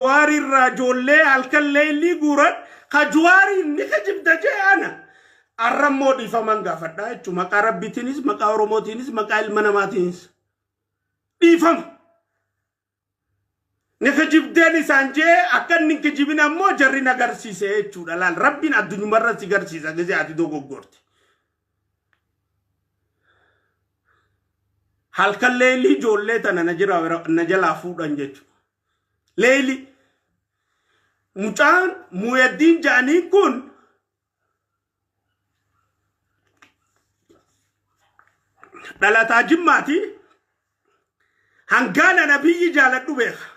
واري الرجل الكليلي قرد خجواري نكجب دجي أنا الرمودي فمن قفدا شو مكا ربيتينيس مكا روموتينيس مكا المناماتينيس ديفم نكجب داني سانجي أكن نكجبنا مو جري نغرسيسي شو دلال ربين الدنيا مرة سيغرسيسا جزي عدي دوغو غورتي الكليلي جولي تانا نجلا فودان جيشو ليلي مجان مويدين جاني كون دلاتا جماتي هنغانا نبي جالدو بيخ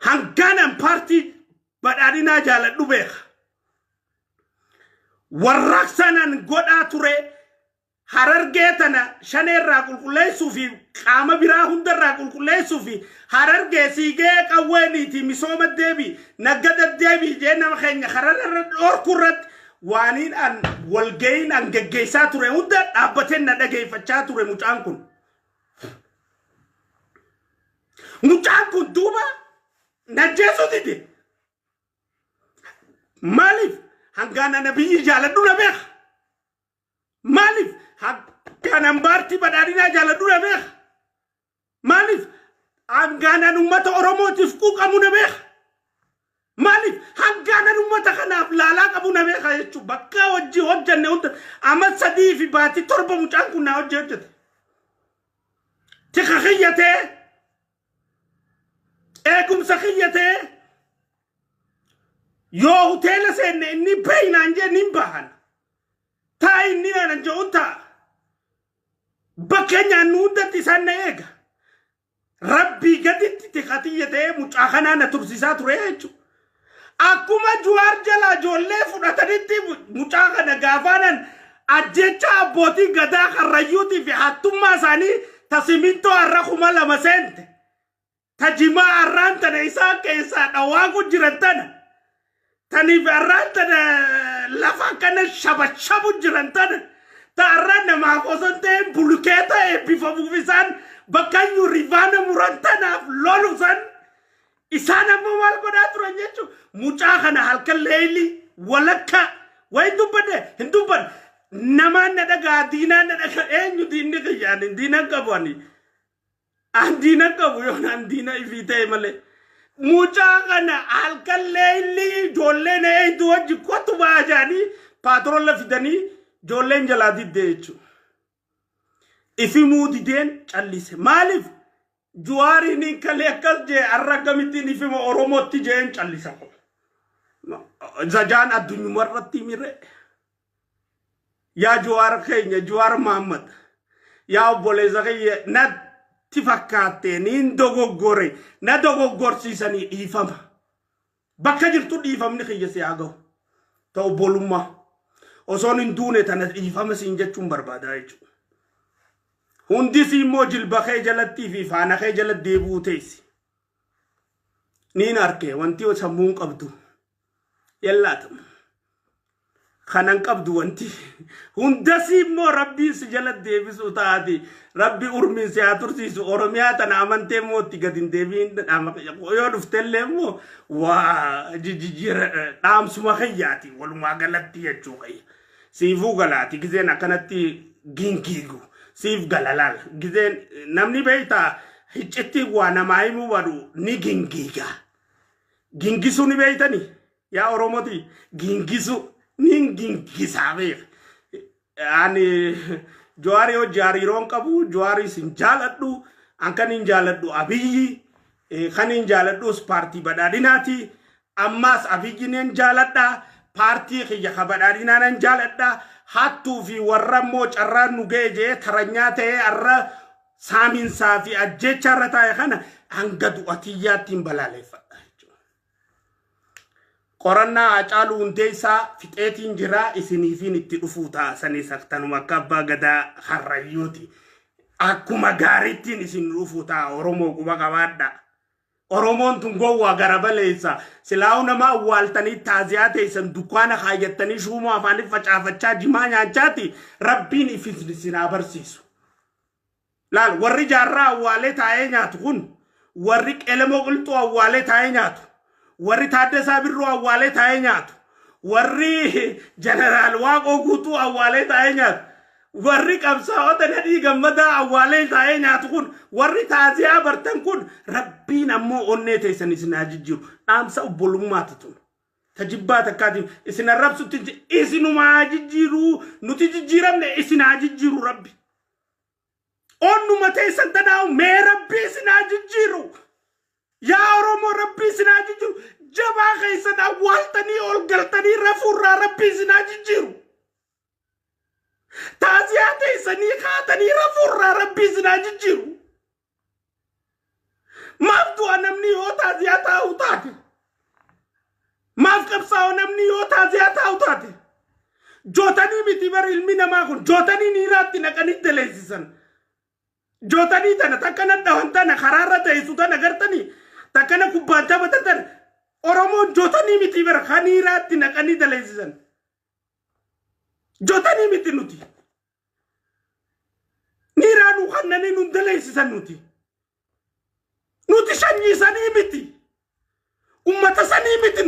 هنغانا بارتي بدادينا جالدو بيخ ورقسانا نقودا توري harargeetana shaneerraa qulqulleessuu fi qaama biraa hundarraa qulqulleessuu fi harargee siigee qawweeniiti misooma deebi naggada deebi jee nama keenya hararra dhorkurratti waaniin an walga'iin an geggeessaa ture hunda dhaabbateen na dhageeffachaa ture mucaan kun duuba najjeesuu dide maaliif hangaana nabiyyi jaaladhu na beeka maaliif Hanganan barti badadina jaladuna beh Malif Hanganan ummata oromotif quqamuna beh Malif Hanganan ummata kanaaf laalaa qabuna beh jechu bakka wajji hojjanne hunda amal sadii fi baati torba mucaan kun na hojjete tika khiyyate eegumsa khiyyate yoo hoteela seenne inni beeynaan jee nin bahan تاي نينا نجونتا بكنيا نودا تسانة إيجا ربي قدت تخطية مجاخنا نترسيسات ريجو أكما جوار جلا جولي فرطانيتي مجاخنا غافانا أجيچا بوتي غدا خريوتي في حتما ساني تسمينتو أرخوما لمسنت تجمع أران تنيسا كيسا نواغو جرنتنا تنيف أران تنيسا lafa kana shabu jirantana ta'arrana ma qosante buluketa e bifamu fisan bakanyu rivana murantana lolusan isana mamal godatu ranyechu mucha kana halkal leili walaka way dubade hinduban nama na daga dina na daga enyu dinne ga yani dina kabani andina kabu yona andina ifite male Mujagana alkalleili jolle ne doji kotu bajani patron la fidani jolle njaladi dechu ifi mudi den challise malif juari ni kalekas je arragamiti ni fimo oromoti je challisa ko zajan adunyu marrati mire ya juar kenya juar muhammad ya bole zakay nat tifakate nin dogoggore na dogoggorsiisani dhiifama bakka jirtu dhiifamni kiyyase agaw ta'u bolumma osoon hin duune tana dhiifama siin jechuun barbaada jechuudha hundi immoo jilba kee jalatti fi faana kee jalatti deebi'uu teessi niin arke wanti sammuun qabdu yallaatamu kanan qabdu wanti hundasi immoo rabbiin si jalatti deebisu taati rabbi urmin si atursiisu oromiyaa tana amantee mootti gadin deebiin yoo dhuftellee immoo waa jijjiira dhaamsuma kayyaati walumaa galatti jechuu kayya siifuu galaati gizeen akkanatti gingiigu siif galalaal gizeen namni beeytaa hiccitti waa namaa himuu badu ni gingiiga gingisu ni beeytani yaa oromoti gingisu Ningin gisabe ani joari o jari ron kabu joari sin jaladdu ankanin jaladdu abiyi kanin jaladdu parti badadinati ammas abiyinen jaladda parti khiya khabadadina nan jaladda hattu fi warrammo charran nugeje taranyate arra samin safi ajecharata khana angadu atiyatin balalefa Qoranna acalu hundeessa fixeetiin jira isiniifin itti dhufuuta sanii saktanuma kabbaa gadaa harrayyuuti akkuma gaarittiin isin dhufuuta oromoo quba qabaadha oromoon tun gowwaa garabaleessa silaa'u nama awwaaltanii taaziyaa teessan dukkaana kaayyattanii shuumoo afaaniif facaafachaa jimaa nyaachaati rabbiin isin barsiisu laal warri jaarraa awwaalee taa'ee nyaatu kun warri qelemo qulxu awwaale taa'ee nyaatu warri Taaddasaa Birruu awwaale taa'ee nyaatu warri jeneraal Waaqoo Guutuu awwaale taa'ee nyaatu warri qabsaa'ota Nadhii Gammadaa awwaale taa'ee nyaatu kun warri taaziyaa bartan kun rabbiin ammoo onnee teessan isin haa jijjiiru dhaamsa obbolummaati tun tajibbaat akkaatiin isin arrabsutti isinuma haa jijjiiru nuti jijjiiramne isin haa jijjiiru rabbi onnuma teessan tanaa'u mee rabbi isin haa jijjiiru yaa Oromoo rabbi isin haa jijjiiru jabaa keessan awwaaltanii ol galtanii rafuurraa rabbi isin haa jijjiiru taaziyaa teessanii kaatanii rafuurraa rabbi isin haa jijjiiru maaf du'a namni yoo taaziyaa taa'u taate maaf qabsaa'u namni yoo taaziyaa taa'u taate jootanii miti bar ilmi namaa kun jootanii niiraatti naqanii teleessisan jootanii tana takkana dhawan tana karaarra teessu tana gartanii takkana kubbaan taphatan tana Oromoon jootanii miti bar kaniiraatti naqanii teleessisan jootanii miti nuti niiraanu kannanii nun teleessisan nuti sanyisanii miti ummata sanii miti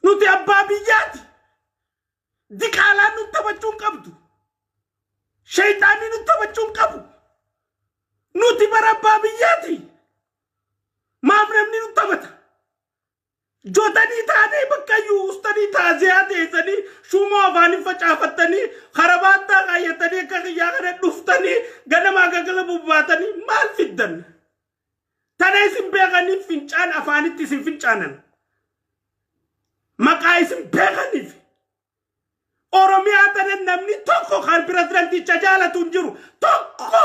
nuti abbaa biyyaati diqaalaan nu taphachuun qabdu shayxaanii nu taphachuun qabu nuti bara abbaa biyyaati maaf namni nu taphata jootanii taatee bakkayyuu ustaanii taaziyaa teessanii shumoo afaanii facaafattanii karabaattaa kaayyatanii akka kiyyaa kana dhuftanii ganamaa gagala bubbaatanii maal fiddan tana isin beekaniif fincaan afaanitti isin fincaanan maqaa isin beekaniif Oromiyaa tana namni tokko kan pirezidanticha jaalatu hin jiru tokko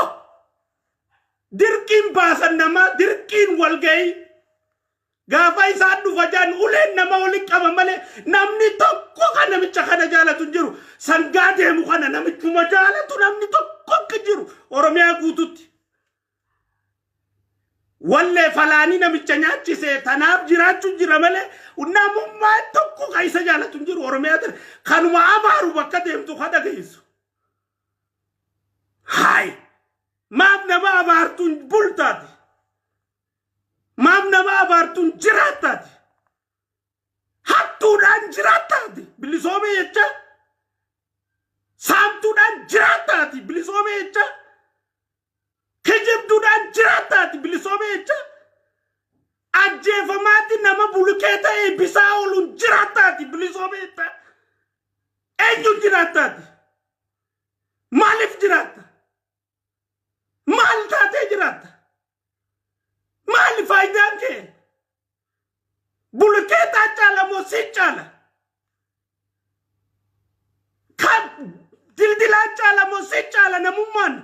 dirqiin baasan namaa dirqiin walgahii gaafa isaan dhufa jaan uleen nama waliin qaba malee namni tokko kan namicha kana jaalatu hin jiru sangaa deemu kana namichuma jaalatu namni tokko akka jiru Oromiyaa guututti wallee falaanii namicha nyaachise tanaaf jiraachuu jira malee namummaa tokko kan isa jaalatu hin jiru Oromiyaa tana kanuma abaaru bakka deemtu kada geessu haay maaf nama abaartuun bultaati maaf nama abaartuun jiraataati hattuudhaan jiraataati bilisoomee jecha saamtuudhaan jiraataati bilisoomee jecha kijibduudhaan jiraataati bilisoomee jecha ajjeefamaatti nama bulukee ta'ee bisaa ooluun jiraataati bilisoomee jecha eenyu jiraataati maaliif jiraata maal taatee jiraata maali faayidaan kee bulukee taa caala moo si caala kan dildilaa caala moo si caala namummaan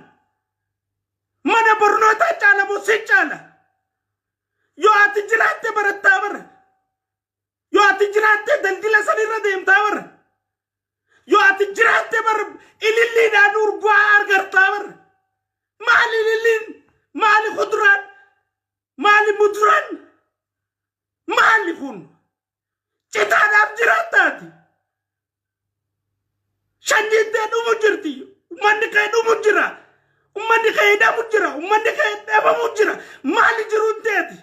mana barnootaa caala moo si caala yoo ati jiraatte barattaa bara yoo ati jiraatte daldila sanirra deemtaa bara yoo ati jiraatte bara ililliidhaan urgaa argartaa bara maali ililliin maali kuduraan maali muduraan maali kun citaadhaaf jiraataati shanyiittee dhumu jirti ummanni kee dhumu jira ummanni kee hidhamu jira ummanni kee dhabamu jira maali jiruun teeti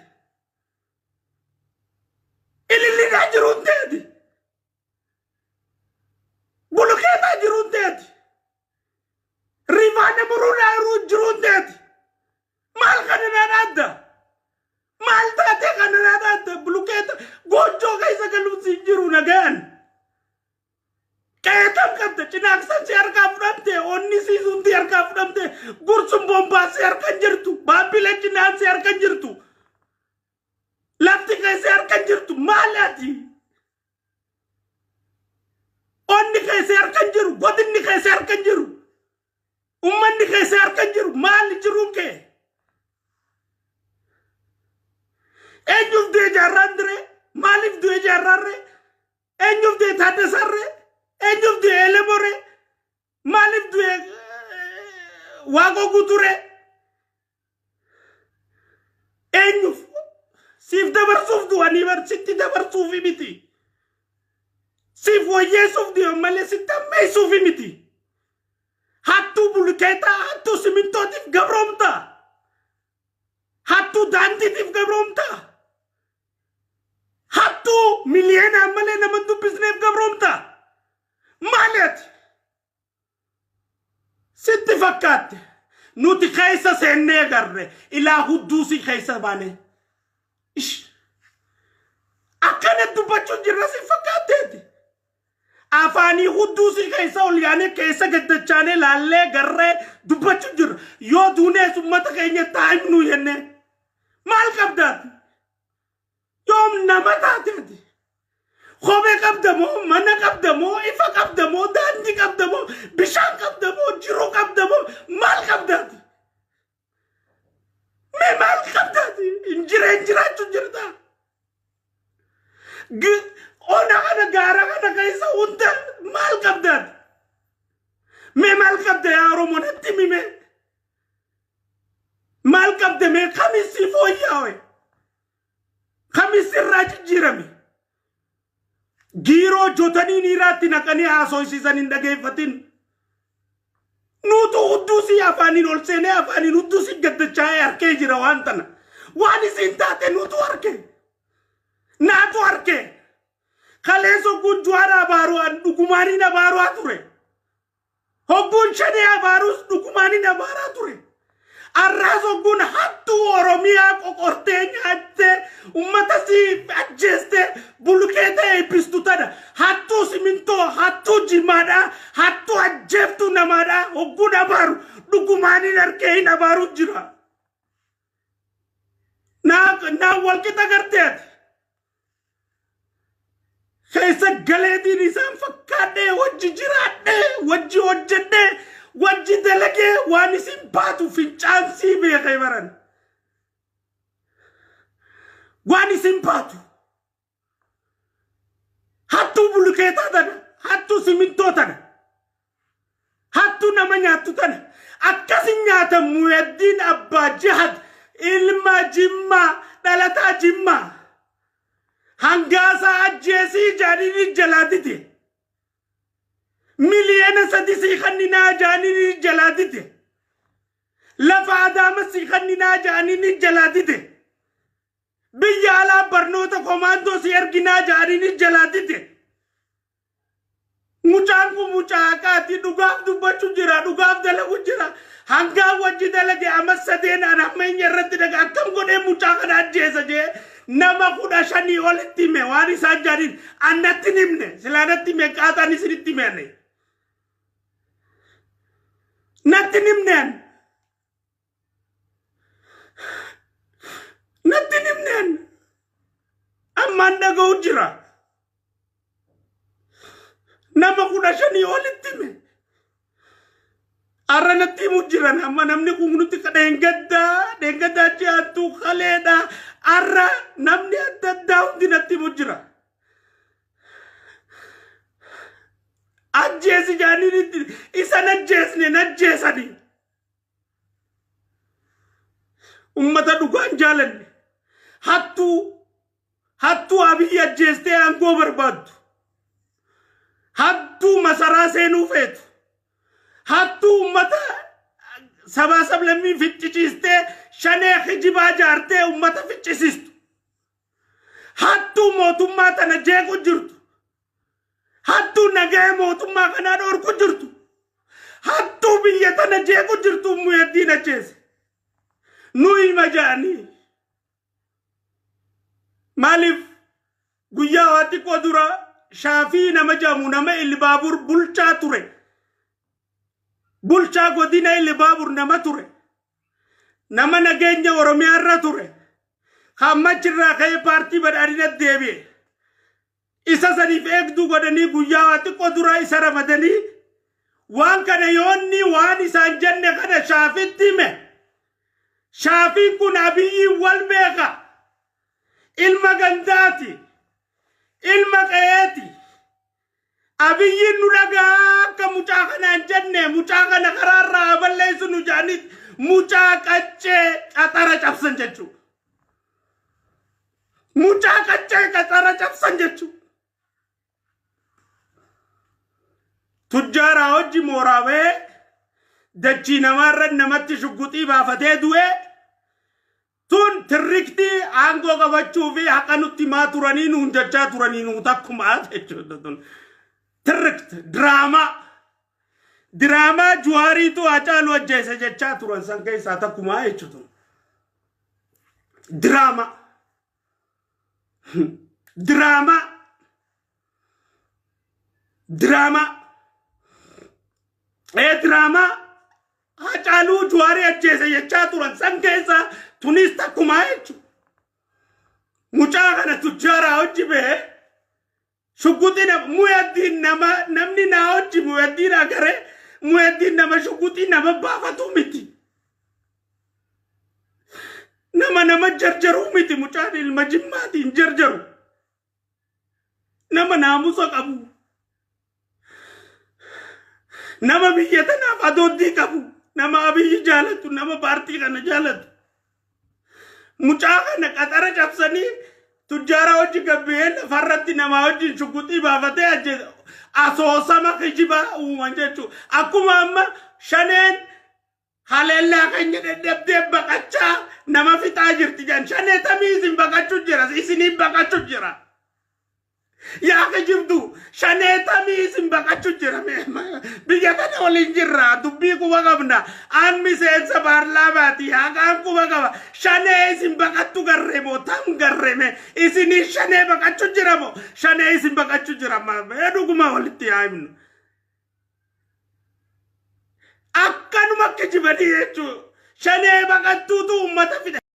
ililliidhaa jiruun teeti bulukeetaa jiruun teeti rifaana muruudhaa jiruun teeti maal kananaan adda maal taatee kananaan adda bulukeeta goojjoo keessa galuun siin jiru nagaan qeetam qabda cinaaqsan si harkaa fudhamte onni siisuun si harkaa fudhamte gursun bombaa si harkan jirtu baabbilee cinaan si harkan jirtu lafti kee si harkan jirtu maali ati onni kee si harkan jiru godinni kee si harkan jiru ummanni kee si harkan jiru maali jiruun kee eenyuuf du'e jaarraan dire maaliif du'e jaarraarre eenyuuf du'e Taaddasarre eenyuuf du'e Elemore maaliif du'e Waaqoo Guuture eenyuuf siif dabarsuuf du'anii bar sitti dabarsuufi miti siif wayyeessuuf du'e malee sitti ammeessuufi miti hattuu bulukeetaa hattuu simintootiif gabroomtaa hattuu hattuu daandiitiif gabroomta hattuu miliyoonaan malee nama dubbisneef gabroomta maaliati sitti fakkaatte nuti keessa seennee garre ilaa hudduusii keessa baane ish akkana dubbachuu jirra si fakkaatteeti afaanii hudduusii keessa ol yaane keessa gaddachaane laallee garree dubbachuu jirra yoo duunees ummata keenya taa'imnu jenne maal qabdaati yoom nama taateeti kophee qabdamoo mana qabdamoo ifa qabdamoo daandii qabdamoo bishaan qabdamoo jiruu qabdamoo maal qabdaati mee maal qabdaati injiraachuu jirta ona kana gaara kana keessa hunda maal qabdaati mee maal qabda yaa Oromoo natti mime maal qabda mee kamisi fooyyaawe kamisi irraa jijjiirame giiroo jotanii niiraatti naqanii haasoysiisan hin dhageeffatin nuutu hudduusii afaaniin ol seenee afaaniin hudduusii gaddachaa'ee harkee jira waan tana waan isiin taate nuutu harke naatu harke kaleessa hogguun juwaara abaaru'aan dhugumaaniin abaaru'aa ture hogguun shanee abaaruus dhugumaaniin abaaraa ture arraas hogguun hattuu Oromiyaa qoqortee nyaattee ummata si ajjeeste bulukeetee eebbistu tana hattuu simintoo hattuu jimaadha hattuu ajjeeftuu namaadha hogguun abaaru dhugumaaniin harkee hin abaaru jira naa walqixa garteeti keessa galeetiin isaan fakkaadhee wajji jiraadhee wajji hojjedhee wajji dalagee waan isin baatu fincaansii beekee baran waan isin baatu hattuu bulukeetaa tana hattuu simintoo tana hattuu nama nyaattu tana akkasin nyaatan Muhyiddin Abbaa Jihad ilma Jimmaa dhalataa Jimmaa hangasa ajjeesii jaanini jalaatite miliyoona sadi sii kanninaa jaanini jalaatite lafa adaama sii kanninaa jaanini jalaatite biyya alaa barnoota komaandoo si erginaa jaanini jalaatite mucaan kun mucaa akaati dhugaaf dubbachuu jira dhugaaf dalagu jira hangaa wajji dalage amma sadeen an amma hin irratti dhaga akkam godhee mucaa kana ajjeesa jee nama kuda shanii olitti hime waan isaan jaaniin annatti himne silaanatti hime qaataan isinitti himenne natti himneen ammaan dhaga'u jira nama kuda shanii olitti hime arra natti himu jiran amma namni kun nuti dheengaddaa jaattuu kaleedha arra namni adda addaa hundi natti himu jira ajjeesi jaaniin isan ajjeesne najjeesani ummata dhugaan jaalanne hattuu Abiyyi ajjeestee aangoo barbaaddu hattuu masaraa seenuu feetu hattuu ummata sabaa sablammii ficciciistee shanee kijibaa jaartee ummata ficcisiistu hattuu mootummaa tana jeequ jirtu hattuu nagahee mootummaa kanaa dhorku jirtu hattuu biyya tana jeequ jirtu Muhyiddin ajjeese nu ilma jaanii maaliif guyyaa waa xiqqoo dura Shaafii nama jedhamu nama Ilbaabur bulchaa ture bulchaa godina Ilbaabur nama ture nama nageenya Oromiyaa irra ture hammachirraa ka'ee paartii badhaadhina deebi'e isa saniif eegduu godhanii guyyaa waa xiqqoo dura isa ramadanii waan kana yoonni waan isaan jenne kana Shaafiitti hime Shaafiin kun Abiyyiin wal beeka ilma gandaati ilma qe'eeti Abiyyiin nu dhagaa akka mucaa kanaan jenne mucaa kana karaarraa balleessu nu jaanit mucaa qaccee qaxara cabsan jechuu mucaa qaccee qaxara cabsan jechuu tujjaaraa hojii mooraawee dachii namaarra namatti shugguxii baafatee du'e tun dirrikti aangoo qabachuu fi haqa nutti maa turanii nuun jechaa turanii nuu takkumaa jechuudha tun. Dirrikt diraamaa Juwaariitu Hacaaluu ajjeese jechaa turan san keessaa takkumaa jechuudha. Drama Hacaaluu Juwaarii ajjeese jechaa turan san keessaa tunis takkumaa jechuudha. Mucaa kana tujjaaraa hojii bee shuguti muyaddin namni na hojii muyaddin agare muyaddin nama shuguti nama baafatu miti. Nama jarjaru miti mucaan ilma jimmaatiin jarjaru. Nama naamusa qabu. Nama biyya tanaaf adoodii qabu. Nama abiyyi jaalatu, nama paartii kana jaalatu. Mucaa kana qaxara cabsanii tujjaara hojii gabbee lafarratti nama hojii shugutii baafatee ajjeese. Asoosama kijibaa uuman jechuudha. Akkuma amma shaneen haleellaa keenya deddeebdee baqachaa nama fixaa jirti jan shanee tamii isin baqachuu jira isinii baqachuu jira. Yaa kijibdu shanee tamii isin baqachuu jira biyya kana waliin jirra dubbii quba qabna aan miseensa paarlaamaati haqaan quba qaba shanee isin baqattu garreemoo tam garreeme isinii shanee baqachuu jira moo shanee isin baqachuu jira dhuguma walitti yaa'imnu. Akkanuma kijibanii jechuudha. Shanee baqattuutu uummata fide.